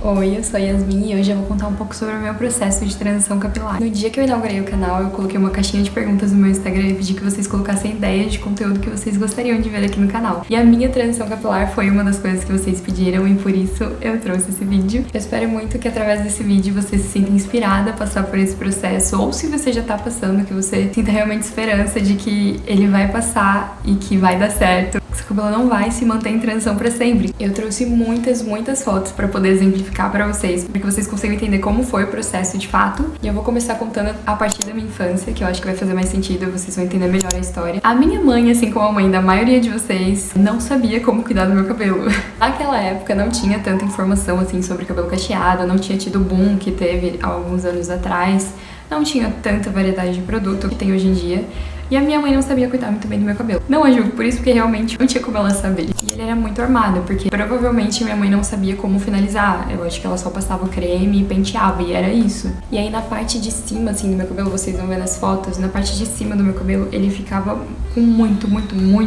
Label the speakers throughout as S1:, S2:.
S1: Oi, eu sou a Yasmin e hoje eu vou contar um pouco sobre o meu processo de transição capilar. No dia que eu inaugurei o canal, eu coloquei uma caixinha de perguntas no meu Instagram e pedi que vocês colocassem ideias de conteúdo que vocês gostariam de ver aqui no canal. E a minha transição capilar foi uma das coisas que vocês pediram e por isso eu trouxe esse vídeo. Eu espero muito que através desse vídeo você se sinta inspirada a passar por esse processo, ou se você já tá passando, que você sinta realmente esperança de que ele vai passar e que vai dar certo. Seu cabelo não vai se manter em transição pra sempre. Eu trouxe muitas fotos pra poder exemplificar pra vocês, para que vocês consigam entender como foi o processo de fato. E eu vou começar contando a partir da minha infância, que eu acho que vai fazer mais sentido, vocês vão entender melhor a história. A minha mãe, assim como a mãe da maioria de vocês, não sabia como cuidar do meu cabelo. Naquela época não tinha tanta informação assim sobre cabelo cacheado, não tinha tido o boom que teve há alguns anos atrás, não tinha tanta variedade de produto que tem hoje em dia. E a minha mãe não sabia cuidar muito bem do meu cabelo. Não a julgo por isso, porque realmente não tinha como ela saber. E ele era muito armado, porque provavelmente minha mãe não sabia como finalizar. Eu acho que ela só passava o creme e penteava, e era isso. E aí na parte de cima, assim, do meu cabelo, vocês vão ver nas fotos, na parte de cima do meu cabelo, ele ficava com muito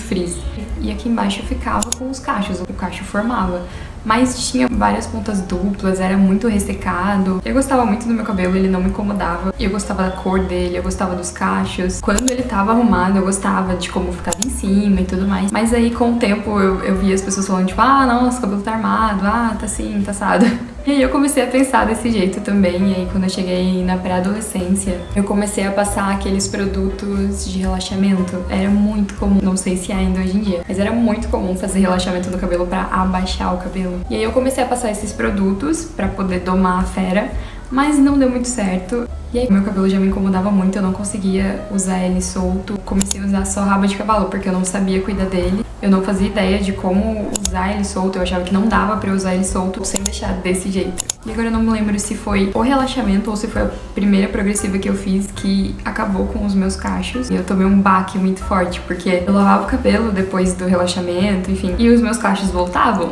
S1: frizz. E aqui embaixo ficava com os cachos, o cacho formava. Mas tinha várias pontas duplas, era muito ressecado. Eu gostava muito do meu cabelo, ele não me incomodava. Eu gostava da cor dele, eu gostava dos cachos. Quando ele tava arrumado, eu gostava de como ficava em cima e tudo mais. Mas aí, com o tempo, eu via as pessoas falando, tipo, ah, nossa, o cabelo tá armado, ah, tá assim, tá assado. E aí eu comecei a pensar desse jeito também, e aí quando eu cheguei na pré-adolescência, eu comecei a passar aqueles produtos de relaxamento. Era muito comum, não sei se ainda hoje em dia, mas era muito comum fazer relaxamento no cabelo pra abaixar o cabelo. E aí eu comecei a passar esses produtos pra poder domar a fera, mas não deu muito certo. E aí meu cabelo já me incomodava muito, eu não conseguia usar ele solto. Comecei a usar só rabo de cavalo, porque eu não sabia cuidar dele. Eu não fazia ideia de como usar ele solto, eu achava que não dava pra eu usar ele solto sem deixar desse jeito. E agora eu não me lembro se foi o relaxamento ou se foi a primeira progressiva que eu fiz que acabou com os meus cachos. E eu tomei um baque muito forte, porque eu lavava o cabelo depois do relaxamento, enfim, e os meus cachos voltavam.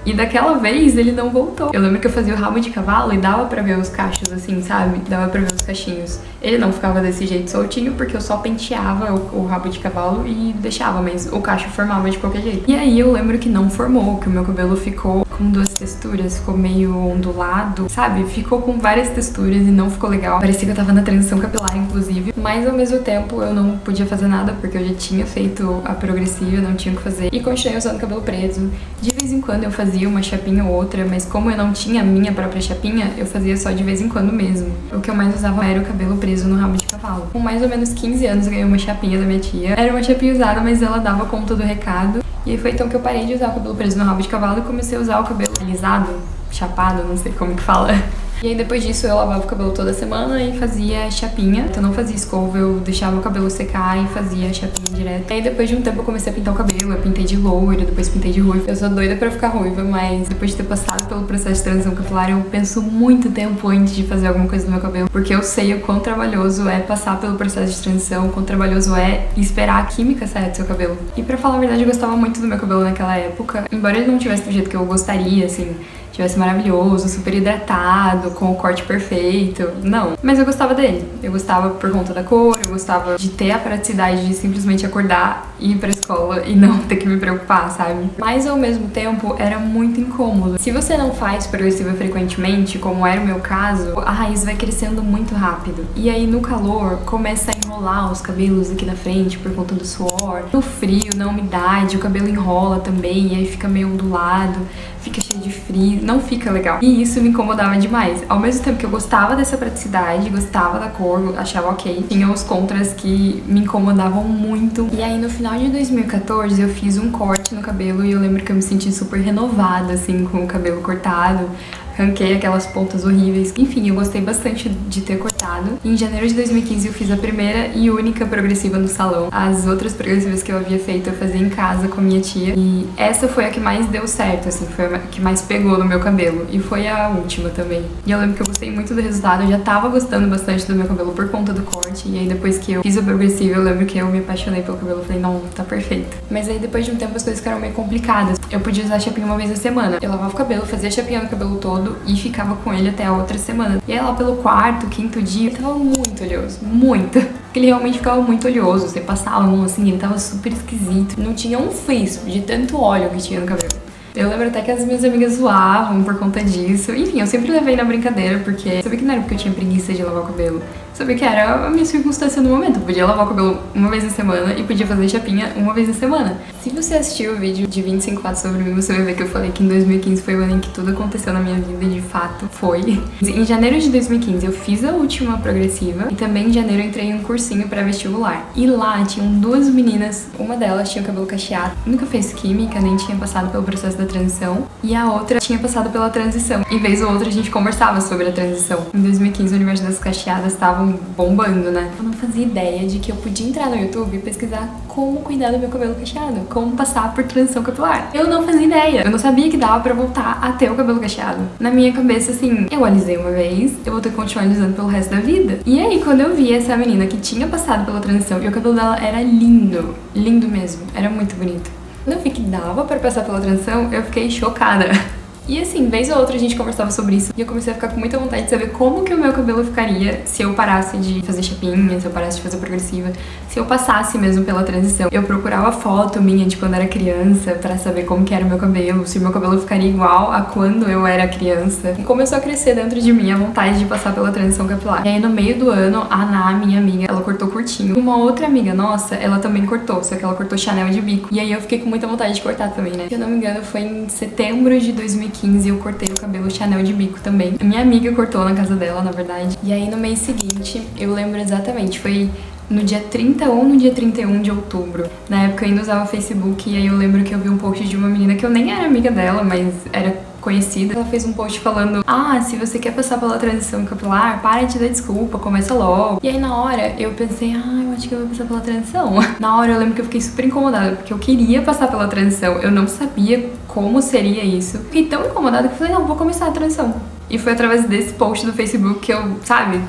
S1: E daquela vez ele não voltou. Eu lembro que eu fazia o rabo de cavalo e dava pra ver os cachos assim, sabe? Dava pra ver os cachinhos. Ele não ficava desse jeito soltinho porque eu só penteava o rabo de cavalo e deixava, mas o cacho formava de qualquer jeito. E aí eu lembro que não formou, que o meu cabelo ficou com duas texturas, ficou meio ondulado, sabe? Ficou com várias texturas e não ficou legal. Parecia que eu tava na transição capilar, inclusive. Mas ao mesmo tempo eu não podia fazer nada porque eu já tinha feito a progressiva, não tinha o que fazer. E continuei usando cabelo preso. De vez em quando eu fazia uma chapinha ou outra, mas como eu não tinha a minha própria chapinha, eu fazia só de vez em quando mesmo. O que eu mais usava era o cabelo preso no rabo de cavalo. Com mais ou menos 15 anos eu ganhei uma chapinha da minha tia. Era uma chapinha usada, mas ela dava conta do recado. E aí foi então que eu parei de usar o cabelo preso no rabo de cavalo e comecei a usar o cabelo alisado, chapado, não sei como que fala. E aí depois disso eu lavava o cabelo toda semana e fazia chapinha. Então eu não fazia escova, eu deixava o cabelo secar e fazia chapinha direto. E aí depois de um tempo eu comecei a pintar o cabelo, eu pintei de loiro, depois pintei de ruiva. Eu sou doida pra ficar ruiva, mas depois de ter passado pelo processo de transição capilar, eu penso muito tempo antes de fazer alguma coisa no meu cabelo. Porque eu sei o quão trabalhoso é passar pelo processo de transição, o quão trabalhoso é esperar a química sair do seu cabelo. E pra falar a verdade, eu gostava muito do meu cabelo naquela época. Embora ele não tivesse do jeito que eu gostaria, assim, tivesse maravilhoso, super hidratado, com o corte perfeito, não. Mas eu gostava dele. Eu gostava por conta da cor, eu gostava de ter a praticidade de simplesmente acordar e ir pra escola e não ter que me preocupar, sabe? Mas ao mesmo tempo era muito incômodo. Se você não faz progressiva frequentemente, como era o meu caso, a raiz vai crescendo muito rápido. E aí no calor começa a enrolar os cabelos aqui na frente por conta do suor. No frio, na umidade, o cabelo enrola também e aí fica meio ondulado, fica cheio de frizz, não fica legal. E isso me incomodava demais. Ao mesmo tempo que eu gostava dessa praticidade, gostava da cor, achava ok, tinha os contras que me incomodavam muito. E aí no final de 2014 eu fiz um corte no cabelo e eu lembro que eu me senti super renovada, assim, com o cabelo cortado. Arranquei aquelas pontas horríveis. Enfim, eu gostei bastante de ter cortado. Em janeiro de 2015 eu fiz a primeira e única progressiva no salão. As outras progressivas que eu havia feito eu fazia em casa com a minha tia. E essa foi a que mais deu certo, assim, foi a que mais pegou no meu cabelo. E foi a última também. E eu lembro que eu gostei muito do resultado. Eu já tava gostando bastante do meu cabelo por conta do corte. E aí depois que eu fiz a progressiva, eu lembro que eu me apaixonei pelo cabelo. Eu falei, não, tá perfeito. Mas aí depois de um tempo as coisas ficaram meio complicadas. Eu podia usar chapinha uma vez na semana. Eu lavava o cabelo, fazia chapinha no cabelo todo e ficava com ele até a outra semana. E aí lá pelo quarto, quinto dia, ele tava muito oleoso, muito. Porque ele realmente ficava muito oleoso. Você passava a mão assim, ele tava super esquisito. Não tinha um frizz de tanto óleo que tinha no cabelo. Eu lembro até que as minhas amigas zoavam por conta disso. Enfim, eu sempre levei na brincadeira, porque sabia que não era porque eu tinha preguiça de lavar o cabelo. Sabia que era a minha circunstância no momento. Eu podia lavar o cabelo uma vez na semana e podia fazer chapinha uma vez na semana. Se você assistiu o vídeo de 25 fatos sobre mim, você vai ver que eu falei que em 2015 foi o ano em que tudo aconteceu na minha vida, e de fato foi. Em janeiro de 2015 eu fiz a última progressiva e também em janeiro eu entrei em um cursinho pré-vestibular. E lá tinham duas meninas, uma delas tinha o cabelo cacheado, nunca fez química, nem tinha passado pelo processo da transição, e a outra tinha passado pela transição. E vez ou outra a gente conversava sobre a transição. Em 2015 o universo das cacheadas estavam bombando, né? Eu não fazia ideia de que eu podia entrar no YouTube e pesquisar como cuidar do meu cabelo cacheado, como passar por transição capilar. Eu não fazia ideia. Eu não sabia que dava pra voltar a ter o cabelo cacheado. Na minha cabeça, assim, eu alisei uma vez, eu vou ter que continuar alisando pelo resto da vida. E aí, quando eu vi essa menina que tinha passado pela transição e o cabelo dela era lindo, lindo mesmo, era muito bonito. Quando eu vi que dava pra passar pela transição, eu fiquei chocada. E assim, vez ou outra a gente conversava sobre isso e eu comecei a ficar com muita vontade de saber como que o meu cabelo ficaria se eu parasse de fazer chapinha, se eu parasse de fazer progressiva, se eu passasse mesmo pela transição. Eu procurava foto minha de quando era criança pra saber como que era o meu cabelo, se o meu cabelo ficaria igual a quando eu era criança. E começou a crescer dentro de mim a vontade de passar pela transição capilar. E aí no meio do ano, a Ana, minha amiga, ela cortou curtinho. Uma outra amiga nossa, ela também cortou, só que ela cortou Chanel de bico. E aí eu fiquei com muita vontade de cortar também, né? Se eu não me engano, foi em setembro de 2015 eu cortei o cabelo Chanel de bico também. A minha amiga cortou na casa dela, na verdade. E aí no mês seguinte, eu lembro exatamente, foi no dia 30 ou no dia 31 de outubro. Na época eu ainda usava Facebook e aí eu lembro que eu vi um post de uma menina que eu nem era amiga dela, mas era conhecida. Ela fez um post falando: ah, se você quer passar pela transição capilar, para de dar desculpa, começa logo. E aí na hora eu pensei: ah, eu acho que eu vou passar pela transição. Na hora eu lembro que eu fiquei super incomodada, porque eu queria passar pela transição, eu não sabia como seria isso. Fiquei tão incomodada que eu falei: não, vou começar a transição. E foi através desse post do Facebook que eu, sabe,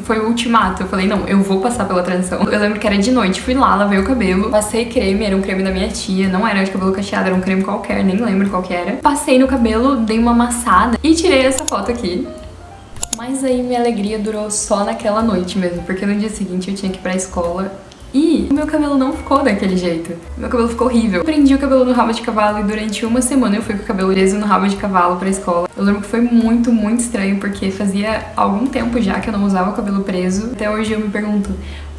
S1: foi o ultimato. Eu falei, não, eu vou passar pela transição. Eu lembro que era de noite, fui lá, lavei o cabelo, passei creme, era um creme da minha tia, não era de cabelo cacheado, era um creme qualquer, nem lembro qual que era. Passei no cabelo, dei uma amassada e tirei essa foto aqui. Mas aí minha alegria durou só naquela noite mesmo, porque no dia seguinte eu tinha que ir pra escola. E o meu cabelo não ficou daquele jeito. Meu cabelo ficou horrível. Eu prendi o cabelo no rabo de cavalo e durante uma semana eu fui com o cabelo preso no rabo de cavalo pra escola. Eu lembro que foi muito, muito estranho, porque fazia algum tempo já que eu não usava o cabelo preso. Até hoje eu me pergunto,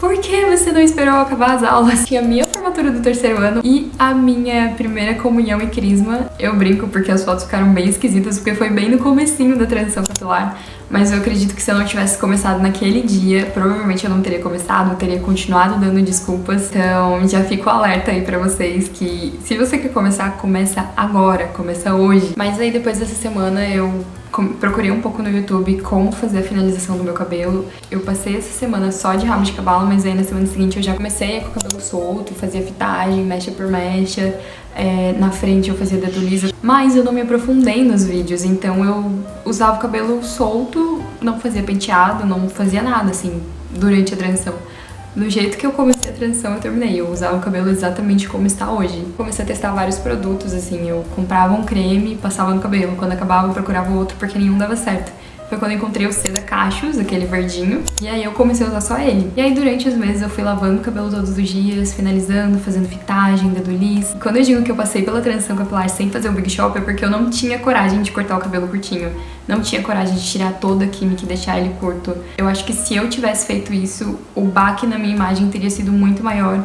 S1: por que você não esperou acabar as aulas? Tinha a minha formatura do terceiro ano e a minha primeira comunhão e crisma. Eu brinco porque as fotos ficaram bem esquisitas, porque foi bem no comecinho da transição capilar. Mas eu acredito que se eu não tivesse começado naquele dia, provavelmente eu não teria começado, eu teria continuado dando desculpas. Então já fico alerta aí pra vocês que se você quer começar, começa agora, começa hoje. Mas aí depois dessa semana eu procurei um pouco no YouTube como fazer a finalização do meu cabelo. Eu passei essa semana só de rabo de cavalo, mas aí na semana seguinte eu já comecei com o cabelo solto, fazia fitagem, mecha por mecha. Na frente eu fazia dedo liso, mas eu não me aprofundei nos vídeos, então eu usava o cabelo solto, não fazia penteado, não fazia nada assim durante a transição. Do jeito que eu comecei a transição, eu terminei. Eu usava o cabelo exatamente como está hoje. Comecei a testar vários produtos, assim. Eu comprava um creme, passava no cabelo. Quando acabava, eu procurava outro, porque nenhum dava certo. Foi quando eu encontrei o Seda Cachos, aquele verdinho. E aí eu comecei a usar só ele. E aí durante os meses eu fui lavando o cabelo todos os dias, finalizando, fazendo fitagem, dedo liso. E quando eu digo que eu passei pela transição capilar sem fazer o Big Shop, é porque eu não tinha coragem de cortar o cabelo curtinho. Não tinha coragem de tirar toda a química e deixar ele curto. Eu acho que se eu tivesse feito isso, o baque na minha imagem teria sido muito maior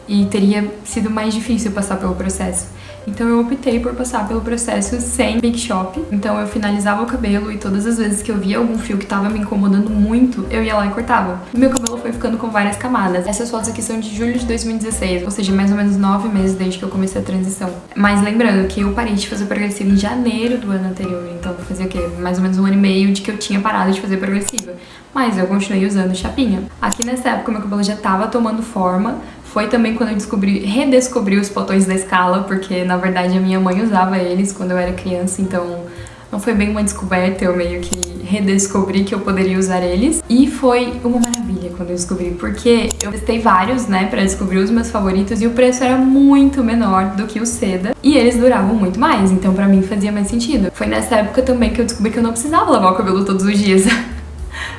S1: e teria sido mais difícil passar pelo processo. Então eu optei por passar pelo processo sem Big Shop. Então eu finalizava o cabelo e todas as vezes que eu via algum fio que tava me incomodando muito, eu ia lá e cortava. O meu cabelo foi ficando com várias camadas. Essas fotos aqui são de julho de 2016, ou seja, mais ou menos 9 meses desde que eu comecei a transição. Mas lembrando que eu parei de fazer progressiva em janeiro do ano anterior, então fazia o quê? Mais ou menos 1 ano e meio de que eu tinha parado de fazer progressiva. Mas eu continuei usando chapinha. Aqui nessa época meu cabelo já tava tomando forma. Foi também quando eu redescobri os botões da escala, porque na verdade a minha mãe usava eles quando eu era criança, então não foi bem uma descoberta, eu meio que redescobri que eu poderia usar eles. E foi uma maravilha quando eu descobri, porque eu testei vários, né, pra descobrir os meus favoritos e o preço era muito menor do que o Seda e eles duravam muito mais, então pra mim fazia mais sentido. Foi nessa época também que eu descobri que eu não precisava lavar o cabelo todos os dias.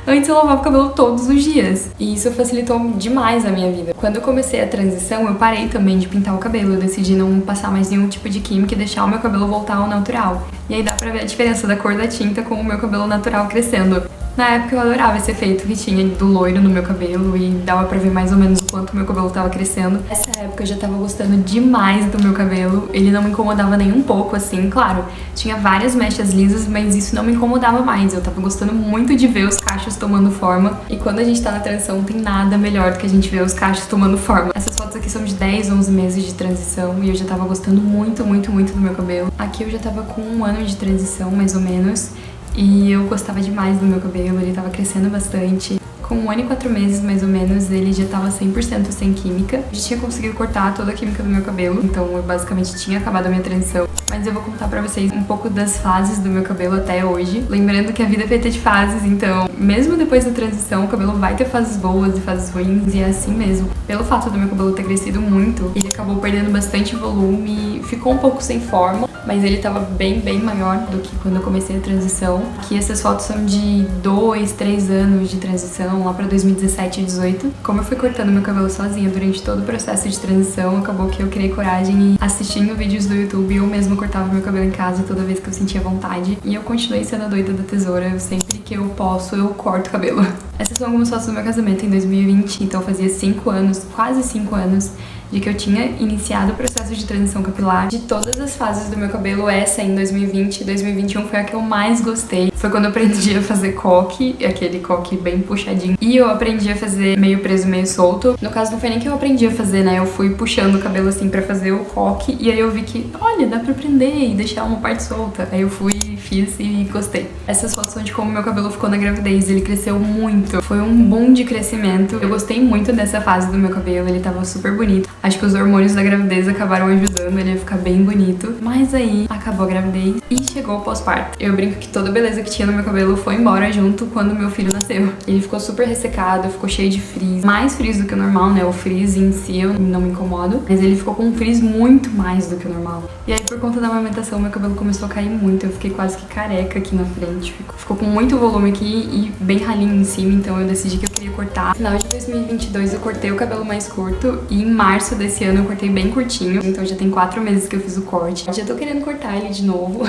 S1: Antes eu lavava o cabelo todos os dias, e isso facilitou demais a minha vida. Quando eu comecei a transição, eu parei também de pintar o cabelo. Eu decidi não passar mais nenhum tipo de química e deixar o meu cabelo voltar ao natural. E aí dá pra ver a diferença da cor da tinta com o meu cabelo natural crescendo. Na época eu adorava esse efeito que tinha do loiro no meu cabelo e dava pra ver mais ou menos o quanto meu cabelo tava crescendo. Nessa época eu já tava gostando demais do meu cabelo, ele não me incomodava nem um pouco, assim, claro, tinha várias mechas lisas, mas isso não me incomodava mais, eu tava gostando muito de ver os cachos tomando forma, e quando a gente tá na transição não tem nada melhor do que a gente ver os cachos tomando forma. Essas fotos aqui são de 10, 11 meses de transição e eu já tava gostando muito, muito, muito do meu cabelo. Aqui eu já tava com 1 ano de transição, mais ou menos, e eu gostava demais do meu cabelo, ele tava crescendo bastante. Com 1 ano e 4 meses, mais ou menos, ele já tava 100% sem química. Eu já tinha conseguido cortar toda a química do meu cabelo, então eu basicamente tinha acabado a minha transição. Mas eu vou contar pra vocês um pouco das fases do meu cabelo até hoje. Lembrando que a vida é feita de fases, então mesmo depois da transição, o cabelo vai ter fases boas e fases ruins, e é assim mesmo. Pelo fato do meu cabelo ter crescido muito, ele acabou perdendo bastante volume, ficou um pouco sem forma, mas ele tava bem maior do que quando eu comecei a transição. Aqui essas fotos são de 2, 3 anos de transição, lá pra 2017 e 2018. Como eu fui cortando meu cabelo sozinha durante todo o processo de transição, acabou que eu criei coragem e assistindo vídeos do YouTube, eu mesma cortava meu cabelo em casa toda vez que eu sentia vontade. E eu continuei sendo a doida da tesoura, sempre que eu posso, eu corto o cabelo. Essas são algumas fotos do meu casamento em 2020, então fazia 5 anos, quase 5 anos, de que eu tinha iniciado o processo de transição capilar. De todas as fases do meu cabelo, essa em 2020 e 2021 foi a que eu mais gostei. Foi quando eu aprendi a fazer coque, aquele coque bem puxadinho. E eu aprendi a fazer meio preso, meio solto. No caso, não foi nem que eu aprendi a fazer, né? Eu fui puxando o cabelo assim pra fazer o coque. E aí eu vi que, olha, dá pra prender e deixar uma parte solta. Aí eu fui, fiz e gostei. Essas fotos são de como meu cabelo ficou na gravidez. Ele cresceu muito. Foi um boom de crescimento. Eu gostei muito dessa fase do meu cabelo. Ele tava super bonito. Acho que os hormônios da gravidez acabaram ajudando ele a ficar bem bonito. Mas aí acabou a gravidez e chegou o pós-parto. Eu brinco que toda a beleza que tinha no meu cabelo foi embora junto quando meu filho nasceu. Ele ficou super ressecado, ficou cheio de frizz. Mais frizz do que o normal, né? O frizz em si eu não me incomodo, mas ele ficou com um frizz muito mais do que o normal. E aí por conta da amamentação meu cabelo começou a cair muito. Eu fiquei quase que careca aqui na frente. Ficou com muito volume aqui e bem ralinho em cima, então eu decidi que eu queria cortar. No final de 2022 eu cortei o cabelo mais curto e em março desse ano eu cortei bem curtinho, então já tem 4 meses que eu fiz o corte. Já tô querendo cortar ele de novo.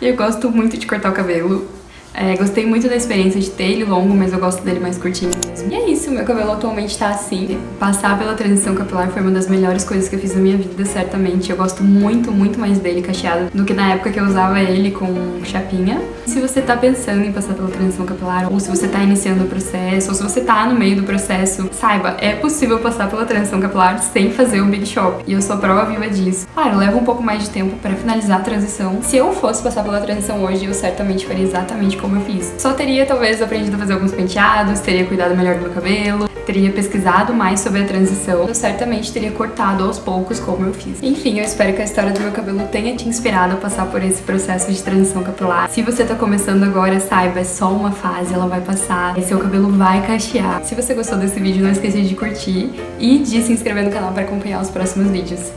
S1: Eu gosto muito de cortar o cabelo. Gostei muito da experiência de ter ele longo, mas eu gosto dele mais curtinho mesmo. E é isso, meu cabelo atualmente tá assim. Passar pela transição capilar foi uma das melhores coisas que eu fiz na minha vida, certamente. Eu gosto muito, muito mais dele cacheado do que na época que eu usava ele com chapinha. Se você tá pensando em passar pela transição capilar, ou se você tá iniciando o processo, ou se você tá no meio do processo, saiba, é possível passar pela transição capilar sem fazer um Big Shop. E eu sou a prova viva disso. Claro, leva um pouco mais de tempo pra finalizar a transição. Se eu fosse passar pela transição hoje, eu certamente faria exatamente como eu fiz. Só teria talvez aprendido a fazer alguns penteados, teria cuidado melhor do meu cabelo, teria pesquisado mais sobre a transição. Eu certamente teria cortado aos poucos como eu fiz. Enfim, eu espero que a história do meu cabelo tenha te inspirado a passar por esse processo de transição capilar. Se você tá começando agora, saiba, é só uma fase, ela vai passar e seu cabelo vai cachear. Se você gostou desse vídeo, não esqueça de curtir e de se inscrever no canal para acompanhar os próximos vídeos.